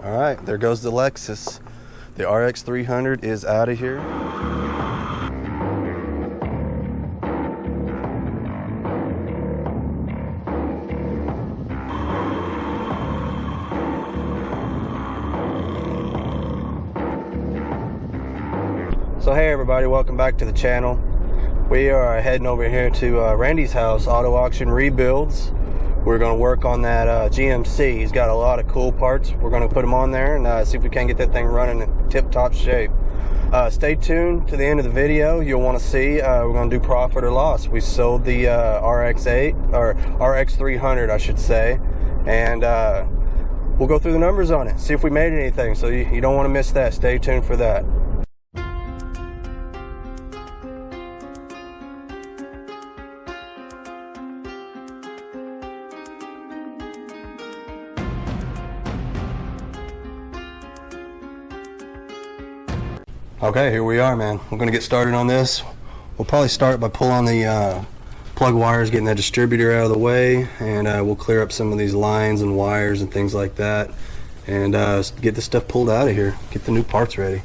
All right, there goes the Lexus. The RX 300 is out of here. So hey everybody, welcome back to the channel. We are heading over here to Randy's house, Auto Auction Rebuilds. We're going to work on that GMC. He's got a lot of cool parts. We're going to put them on there and see if we can get that thing running in tip-top shape. Stay tuned to the end of the video. You'll want to see we're going to do profit or loss. We sold the RX-8 or RX 300, I should say, and we'll go through the numbers on it, see if we made anything. So you don't want to miss that. Stay tuned for that. Okay, here we are, man. We're gonna get started on this. We'll probably start by pulling the plug wires, getting that distributor out of the way, and we'll clear up some of these lines and wires and things like that, and get this stuff pulled out of here, get the new parts ready.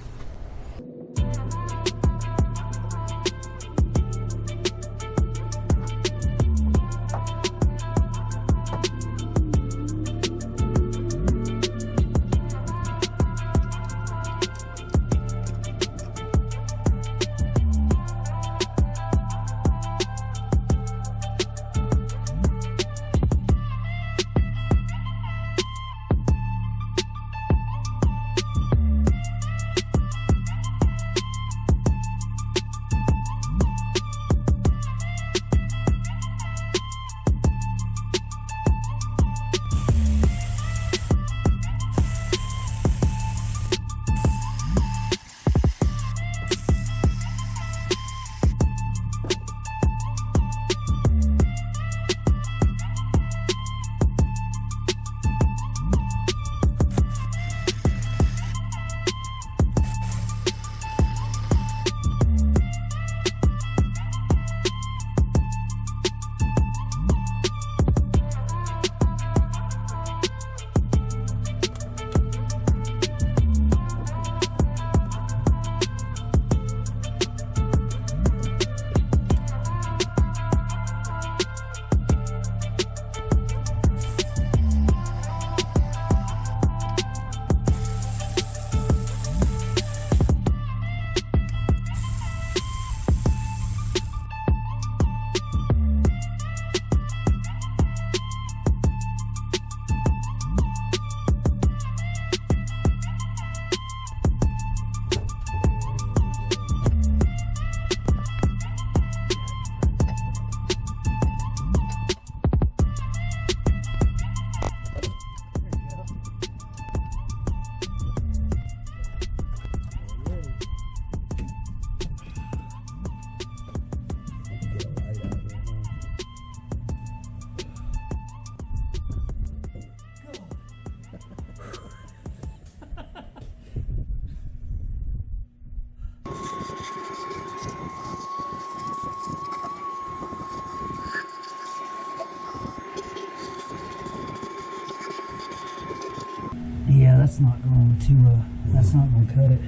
Yeah, that's not going to cut it.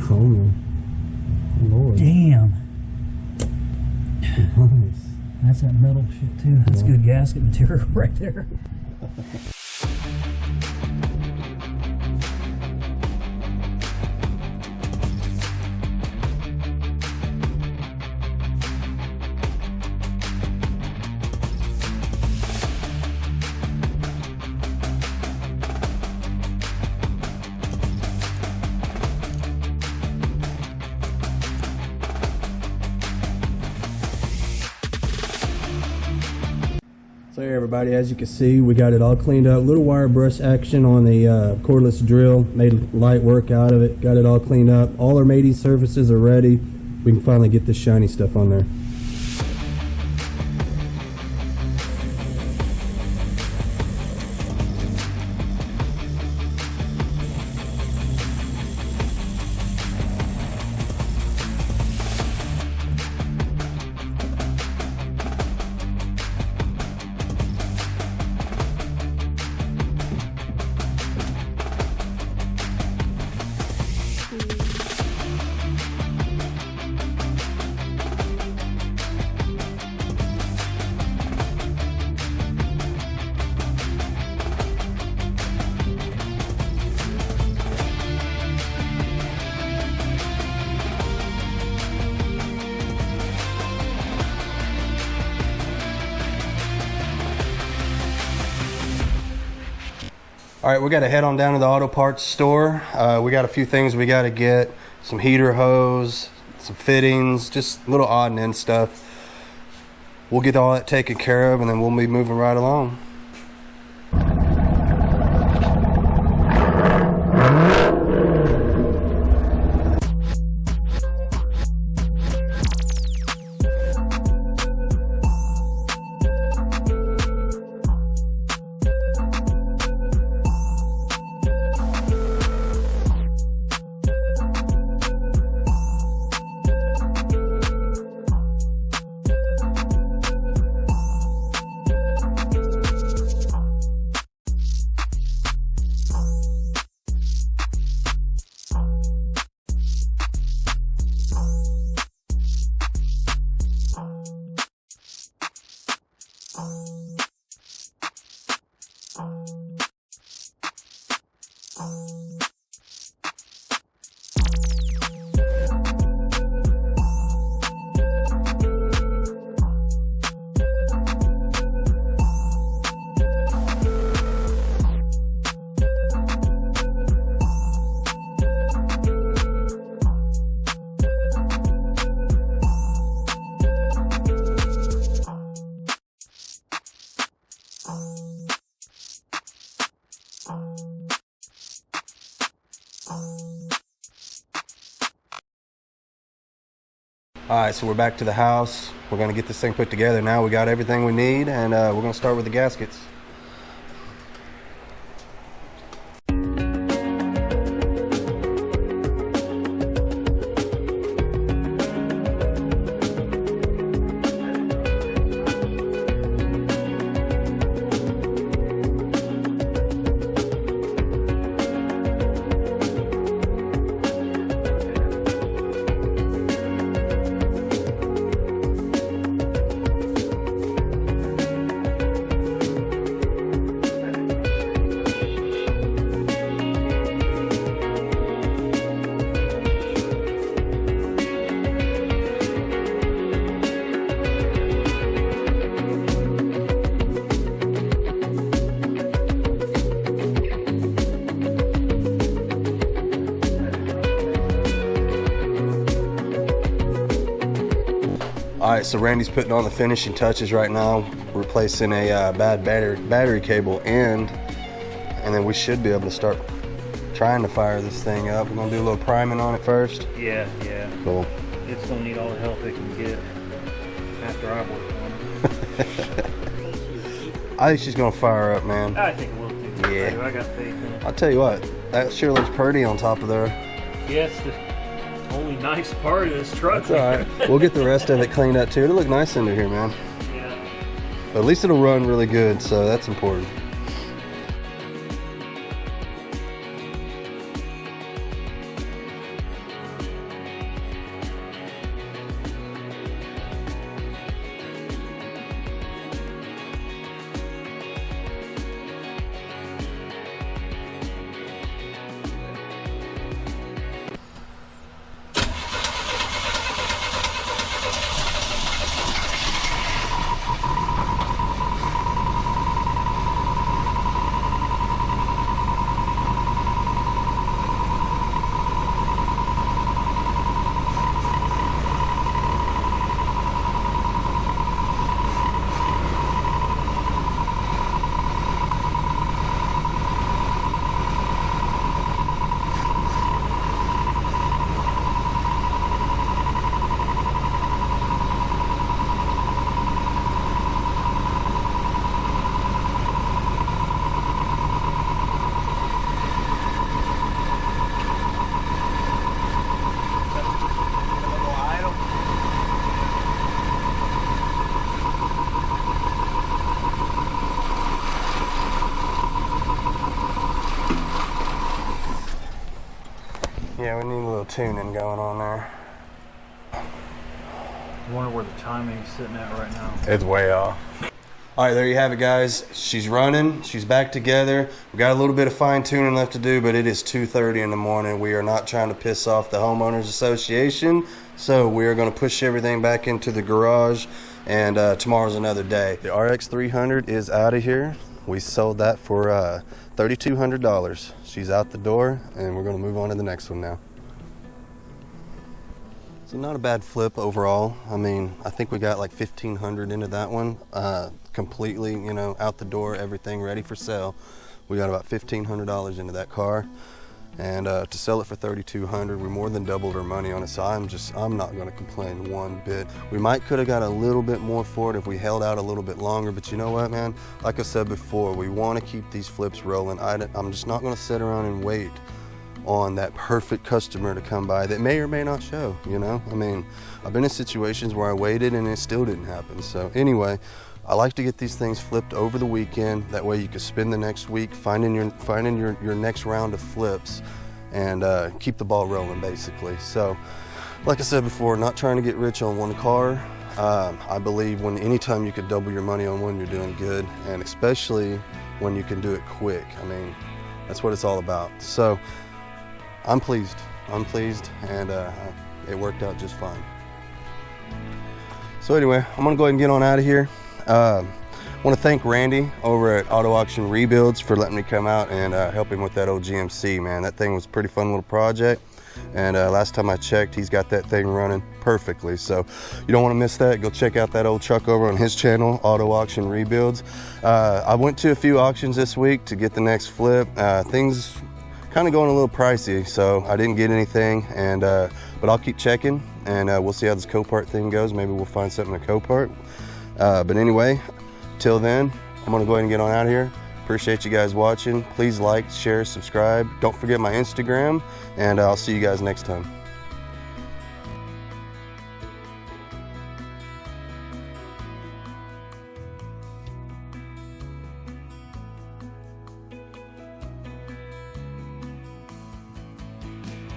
Oh, Lord. Damn. Nice. That's that metal shit too. That's good gasket material right there. So hey everybody, as you can see, we got it all cleaned up. Little wire brush action on the cordless drill, made light work out of it. Got it all cleaned up. All our mating surfaces are ready. We can finally get this shiny stuff on there. All right, we got to head on down to the auto parts store. We got a few things we got to get. Some heater hose, some fittings, just little odd and end stuff. We'll get all that taken care of, and then we'll be moving right along. Alright, so we're back to the house. We're going to get this thing put together now. We got everything we need, and we're going to start with the gaskets. Alright, so Randy's putting on the finishing touches right now, replacing a bad battery cable end, and then we should be able to start trying to fire this thing up. We're going to do a little priming on it first. Yeah. Cool. It's going to need all the help it can get after I work on it. I think she's going to fire up, man. I think it will too. Yeah. I got faith in it. I'll tell you what, that sure looks pretty on top of there. Yeah, it's the only nice part of this truck. That's alright. We'll get the rest of it cleaned up too. It'll look nice under here, man. Yeah. But at least it'll run really good, so that's important. Yeah, we need a little tuning going on there. I wonder where the timing's sitting at right now. It's way off. All right, there you have it, guys. She's running. She's back together. We got a little bit of fine tuning left to do, but it is 2:30 in the morning. We are not trying to piss off the homeowners association, so we are going to push everything back into the garage, and tomorrow's another day. The RX 300 is out of here. we sold that for $3,200. She's out the door, and we're gonna move on to the next one now. So not a bad flip overall. I mean, I think we got like 1,500 into that one, completely, you know, out the door, everything ready for sale. We got about $1,500 into that car, and to sell it for $3,200, we more than doubled our money on it. So I'm not going to complain one bit. We might could have got a little bit more for it if we held out a little bit longer, but you know what, man? Like I said before, we want to keep these flips rolling. I'm just not going to sit around and wait on that perfect customer to come by that may or may not show, you know? I mean, I've been in situations where I waited and it still didn't happen. So anyway, I like to get these things flipped over the weekend. That way you can spend the next week finding your next round of flips and keep the ball rolling, basically. So like I said before, not trying to get rich on one car. I believe anytime you could double your money on one, you're doing good, and especially when you can do it quick. I mean, that's what it's all about. So I'm pleased, and it worked out just fine. So anyway, I'm gonna go ahead and get on out of here. I want to thank Randy over at Auto Auction Rebuilds for letting me come out and help him with that old GMC, man. That thing was a pretty fun little project, and last time I checked, he's got that thing running perfectly. So you don't want to miss that. Go check out that old truck over on his channel, Auto Auction Rebuilds. I went to a few auctions this week to get the next flip. Things kind of going a little pricey, so I didn't get anything, and but I'll keep checking, and we'll see how this Copart thing goes. Maybe we'll find something at Copart. But anyway, till then, I'm gonna go ahead and get on out of here. Appreciate you guys watching. Please like, share, subscribe. Don't forget my Instagram, and I'll see you guys next time.